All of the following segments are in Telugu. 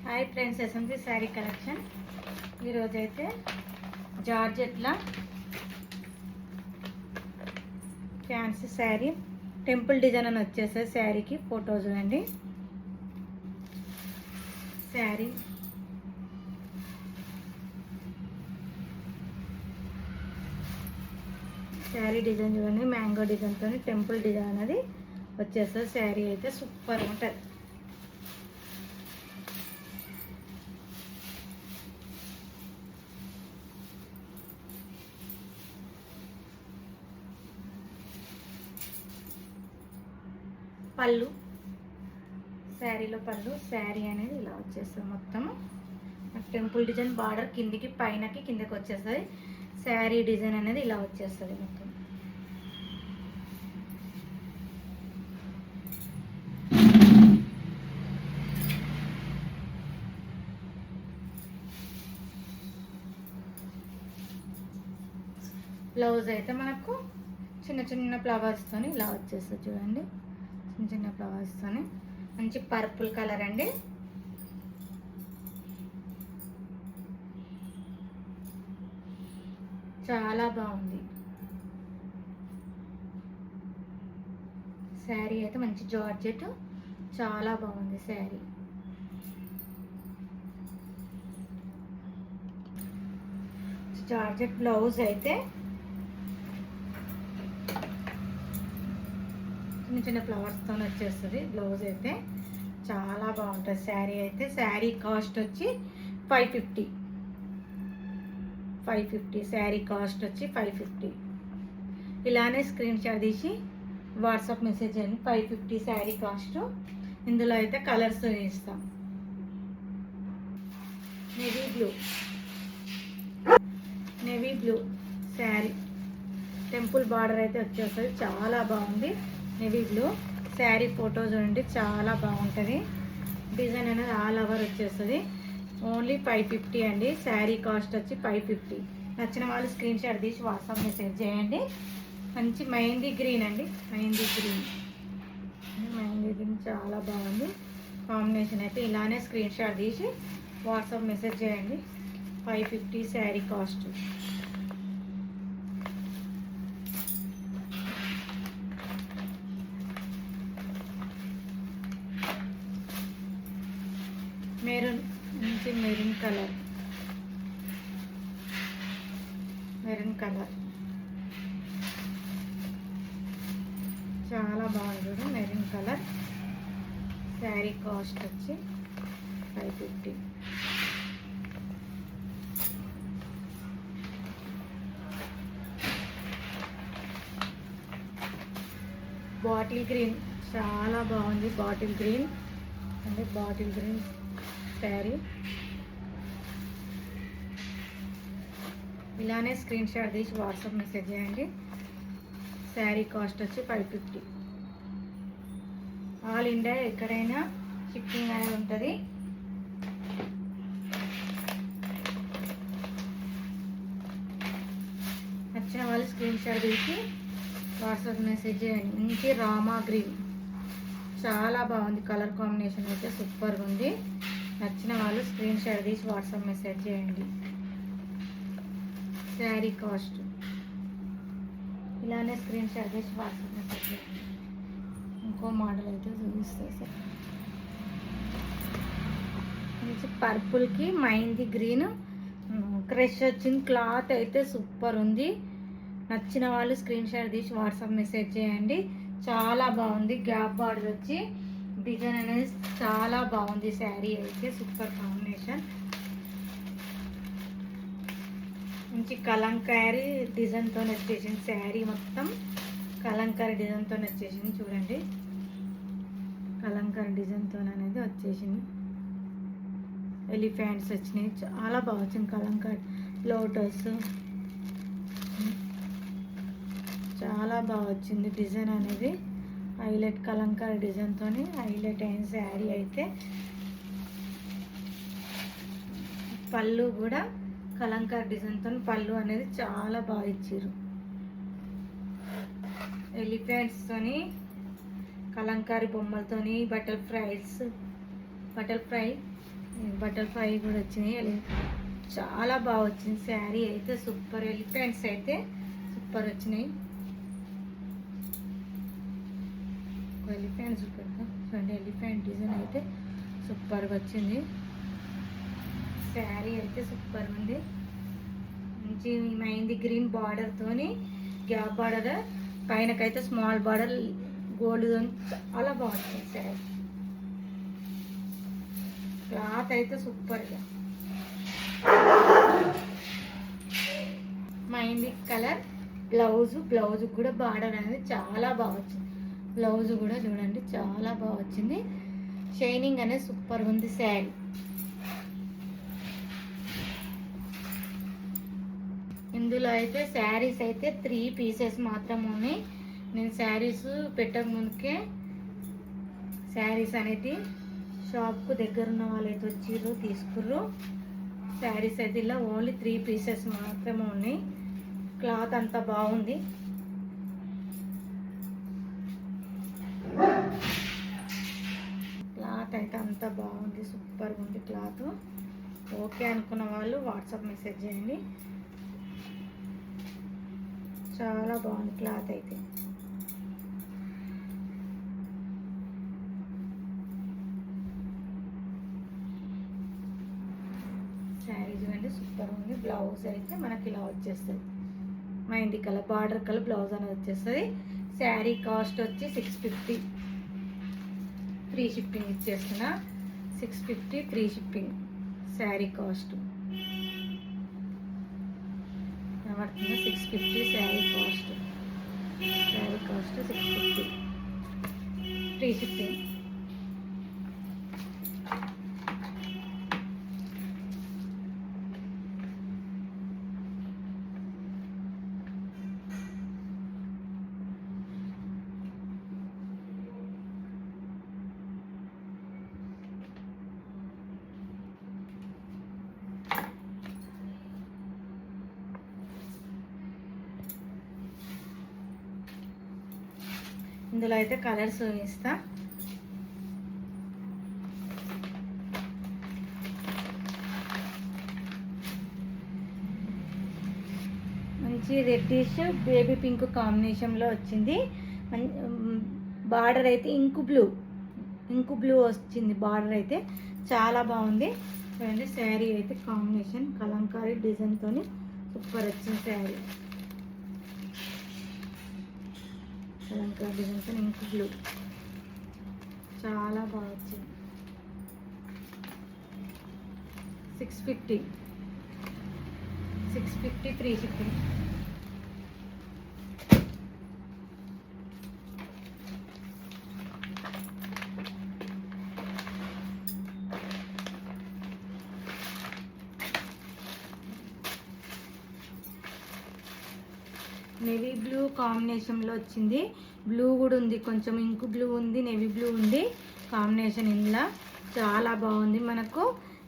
Hi friends, SMC sari collection. ఈరోజైతే జార్జెట్ల ఫ్యాన్సీ శారీ టెంపుల్ డిజైన్ అని వచ్చేసాయి. శారీకి ఫోటో చూడండి. శారీ డిజైన్ చూడండి. మ్యాంగో డిజైన్తో టెంపుల్ డిజైన్ అనేది వచ్చేస్తుంది. శారీ అయితే సూపర్ ఉంటుంది. పళ్ళు, శారీలో పళ్ళు. శారీ అనేది ఇలా వచ్చేస్తుంది. మొత్తము టెంపుల్ డిజైన్ బార్డర్ కిందికి పైనకి కిందకి వచ్చేస్తుంది. శారీ డిజైన్ అనేది ఇలా వచ్చేస్తుంది మొత్తం. బ్లౌజ్ అయితే మనకు చిన్న చిన్న ఫ్లవర్స్తో ఇలా వచ్చేస్తుంది చూడండి. చిన్న చిన్న ఫ్లవర్స్తో మంచి పర్పుల్ కలర్ అండి. చాలా బాగుంది శారీ అయితే. మంచి జార్జెట్, చాలా బాగుంది శారీ. జార్జెట్ బ్లౌజ్ అయితే చిన్న చిన్న ఫ్లవర్స్తో వచ్చేస్తుంది. బ్లౌజ్ అయితే చాలా బాగుంటుంది శారీ అయితే. శారీ కాస్ట్ వచ్చి 550. శారీ కాస్ట్ వచ్చి 550. ఇలానే స్క్రీన్ షాట్ తీసి వాట్సాప్ మెసేజ్ చేయండి. 550 శారీ కాస్ట్. ఇందులో అయితే కలర్స్ ఇస్తాం. Navy blue sari temple border అయితే వచ్చేస్తుంది. చాలా బాగుంది నేవీ బ్లూ శారీ. ఫోటో చూడండి, చాలా బాగుంటుంది. డిజైన్ అనేది ఆల్ ఓవర్ వచ్చేస్తుంది. ఓన్లీ 550 అండి. శారీ కాస్ట్ వచ్చి 550. నచ్చిన వాళ్ళు స్క్రీన్ షాట్ తీసి వాట్సాప్ మెసేజ్ చేయండి. మంచి మెహందీ గ్రీన్ అండి. మెహందీ గ్రీన్ చాలా బాగుంది కాంబినేషన్ అయితే. ఇలానే స్క్రీన్ షాట్ తీసి వాట్సాప్ మెసేజ్ చేయండి. 550 శారీ కాస్ట్. మెరూన్ కలర్ చాలా బాగుంది. మెరూన్ కలర్ శారీ కాస్ట్ వచ్చి 550. బాటిల్ గ్రీన్ చాలా బాగుంది. Bottle green sari. ఇలానే స్క్రీన్ షాట్ తీసి వాట్సాప్ మెసేజ్ చేయండి. శారీ కాస్ట్ వచ్చి 550. ఆల్ ఇండియా ఎక్కడైనా షిప్పింగ్ అనేది ఉంటుంది. నచ్చిన వాళ్ళు స్క్రీన్ షాట్ తీసి వాట్సాప్ మెసేజ్ చేయండి. మంచి రామా గ్రీన్ చాలా బాగుంది. కలర్ కాంబినేషన్ అయితే సూపర్గా ఉంది. నచ్చిన వాళ్ళు స్క్రీన్ షాట్ తీసి వాట్సాప్ మెసేజ్ చేయండి. శారీ కాస్ట్. ఇలానే స్క్రీన్ షాట్ తీసి వాట్సాప్ మెసేజ్ చేయండి. ఇంకో మోడల్ అయితే చూపిస్తాయి సార్. మంచి పర్పుల్కి మెహందీ గ్రీన్ క్రష్ వచ్చింది. క్లాత్ అయితే సూపర్ ఉంది. నచ్చిన వాళ్ళు స్క్రీన్ షాట్ తీసి వాట్సాప్ మెసేజ్ చేయండి. చాలా బాగుంది. గ్యాప్ బార్డర్ వచ్చి డిజైన్ అనేది చాలా బాగుంది. శారీ అయితే సూపర్ కాంబినేషన్. మంచి కలంకారీ డిజైన్తో వచ్చేసింది. శారీ మొత్తం కలంకారీ డిజైన్తో వచ్చేసింది చూడండి. కలంకారీ డిజైన్తో అనేది వచ్చేసింది. ఎలిఫెంట్స్ వచ్చినాయి. చాలా బాగా వచ్చింది. కలంకారీ లోటస్ చాలా బాగా వచ్చింది డిజైన్ అనేది. హైలైట్ కలంకారీ డిజైన్తో హైలైట్ అయిన శారీ అయితే. పళ్ళు కూడా కలంకారీ డిజైన్తో పళ్ళు అనేది చాలా బాగా ఇచ్చారు. ఎలిఫెంట్స్తోని కలంకారీ బొమ్మలతోని బటర్ఫ్లై బటర్ఫ్లై కూడా వచ్చినాయి. చాలా బాగా వచ్చింది శారీ అయితే సూపర్. ఎలిఫెంట్స్ అయితే సూపర్ వచ్చినాయి. ఎలిఫెంట్స్ చూడండి, ఎలిఫెంట్ డిజైన్ అయితే సూపర్గా వచ్చింది. శారీ అయితే సూపర్ ఉంది. మంచి మెహందీ గ్రీన్ బార్డర్తోని గ్యాప్ బార్డర్, పైనకైతే స్మాల్ బార్డర్ గోల్డ్ చాలా బాగుంటుంది శారీ. క్లాత్ అయితే సూపర్గా. మెహందీ కలర్ బ్లౌజ్ కూడా బార్డర్ అనేది చాలా బాగా వచ్చింది. బ్లౌజ్ కూడా చూడండి చాలా బాగా వచ్చింది. షైనింగ్ అనేది సూపర్గా ఉంది శారీ. ఇందులో అయితే శారీస్ అయితే 3 పీసెస్ మాత్రం ఉన్నాయి. నేను శారీస్ పెట్టక ముందుకే శారీస్ అనేది షాప్కు దగ్గర ఉన్న వాళ్ళైతే వచ్చిర్రు తీసుకుర్రు. శారీస్ అయితే ఇలా ఓన్లీ 3 పీసెస్ మాత్రమే ఉన్నాయి. క్లాత్ అంతా బాగుంది. క్లాత్ అయితే అంతా బాగుంది, సూపర్గా ఉంది క్లాత్. ఓకే అనుకున్న వాళ్ళు వాట్సాప్ మెసేజ్ చేయండి. చాలా బాగుంది క్లాత్ అయితే. శారీ చూడండి సూపర్ ఉంది. బ్లౌజ్ అయితే మనకి ఇలా వచ్చేస్తుంది. Mehndi colour border colour blouse అనేది వచ్చేస్తుంది. శారీ కాస్ట్ వచ్చి 650. ఫ్రీ షిప్పింగ్ ఇచ్చేస్తున్నా. 650 ఫ్రీ షిప్పింగ్ శారీ కాస్ట్ పడుతుంది. 650 శారీ కాస్ట్ 650 ఫ్రీ షిప్పింగ్. ఇందులో అయితే కలర్స్ ఇస్తా. మంచి రెడ్డిష్ బేబీ పింక్ కాంబినేషన్లో వచ్చింది. బార్డర్ అయితే ఇంకు బ్లూ వచ్చింది. బార్డర్ అయితే చాలా బాగుంది. చూడండి శారీ అయితే కాంబినేషన్ కలంకారీ డిజైన్తో సూపర్ వచ్చింది శారీ. కలంకారీ డిజైన్తో ఇంకు బ్లూ చాలా బాగా వచ్చింది. 650 ఫ్రీ షిప్పింగ్. నేవీ బ్లూ కాంబినేషన్లో వచ్చింది. బ్లూ కూడా ఉంది, కొంచెం ఇంకు బ్లూ ఉంది, నేవీ బ్లూ ఉంది కాంబినేషన్. ఇందులో చాలా బాగుంది. మనకు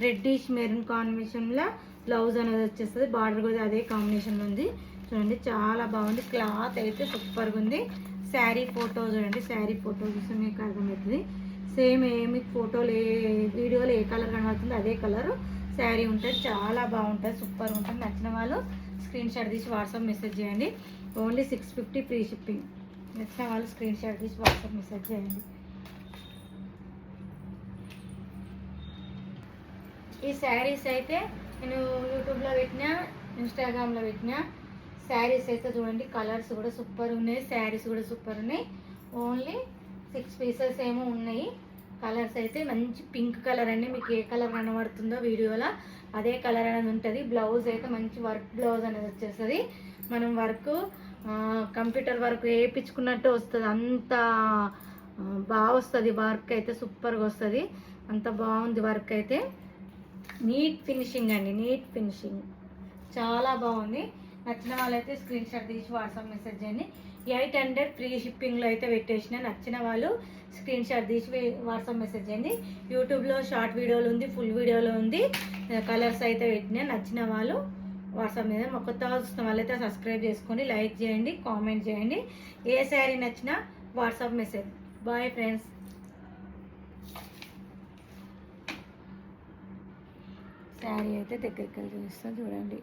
రెడ్డిష్ మెరూన్ కాంబినేషన్లో బ్లౌజ్ అనేది వచ్చేస్తుంది. బార్డర్ కూడా అదే కాంబినేషన్లో ఉంది. చూడండి చాలా బాగుంది. క్లాత్ అయితే సూపర్గా ఉంది. శారీ ఫోటో చూడండి. శారీ ఫోటో చూస్తే మీకు అర్థమవుతుంది. సేమ్ ఏమి ఫోటోలు వీడియోలో ఏ కలర్ కనబడుతుందో అదే కలర్ శారీ ఉంటుంది. చాలా బాగుంటుంది, సూపర్ ఉంటుంది. నచ్చిన వాళ్ళు స్క్రీన్ షాట్ తీసి వాట్సాప్ మెసేజ్ చేయండి. Only 650 free shipping. నచ్చిన వాళ్ళు స్క్రీన్ షాట్ తీసి వాట్సాప్ మెసేజ్ చేయండి. ఈ శారీస్ అయితే నేను యూట్యూబ్లో పెట్టినా, ఇన్స్టాగ్రామ్లో పెట్టినా. శారీస్ అయితే చూడండి కలర్స్ కూడా సూపర్ ఉన్నాయి, శారీస్ కూడా సూపర్ ఉన్నాయి. ఓన్లీ 6 పీసెస్ ఏమో ఉన్నాయి. కలర్స్ అయితే మంచి పింక్ కలర్ అండి. మీకు ఏ కలర్ కనబడుతుందో వీడియోలో అదే కలర్ అనేది ఉంటుంది. బ్లౌజ్ అయితే మంచి వర్క్ బ్లౌజ్ అనేది వచ్చేస్తుంది. మనం వర్క్ కంప్యూటర్ వర్క్ వేయించుకున్నట్టు వస్తుంది. అంత బాగా వస్తుంది. వర్క్ అయితే సూపర్గా వస్తుంది. అంత బాగుంది వర్క్ అయితే. నీట్ ఫినిషింగ్ అండి, నీట్ ఫినిషింగ్ చాలా బాగుంది. నచ్చిన వాళ్ళైతే స్క్రీన్ షాట్ తీసి వాట్సాప్ మెసేజ్ చేయండి. 800 ఫ్రీ షిప్పింగ్లో అయితే పెట్టేసిన. నచ్చిన వాళ్ళు స్క్రీన్ షాట్ తీసి వాట్సాప్ మెసేజ్ చేయండి. యూట్యూబ్లో షార్ట్ వీడియోలు ఉంది, ఫుల్ వీడియోలో ఉంది. కలర్స్ అయితే పెట్టినా. నచ్చిన వాళ్ళు వాట్సాప్ మీద కొత్తగా వస్తున్న వాళ్ళైతే సబ్స్క్రైబ్ చేసుకోండి, లైక్ చేయండి, కామెంట్ చేయండి. ఏ శారీ నచ్చినా WhatsApp message. Bye friends. Sari అయితే దగ్గరికి వెళ్ళి చూపిస్తాను చూడండి.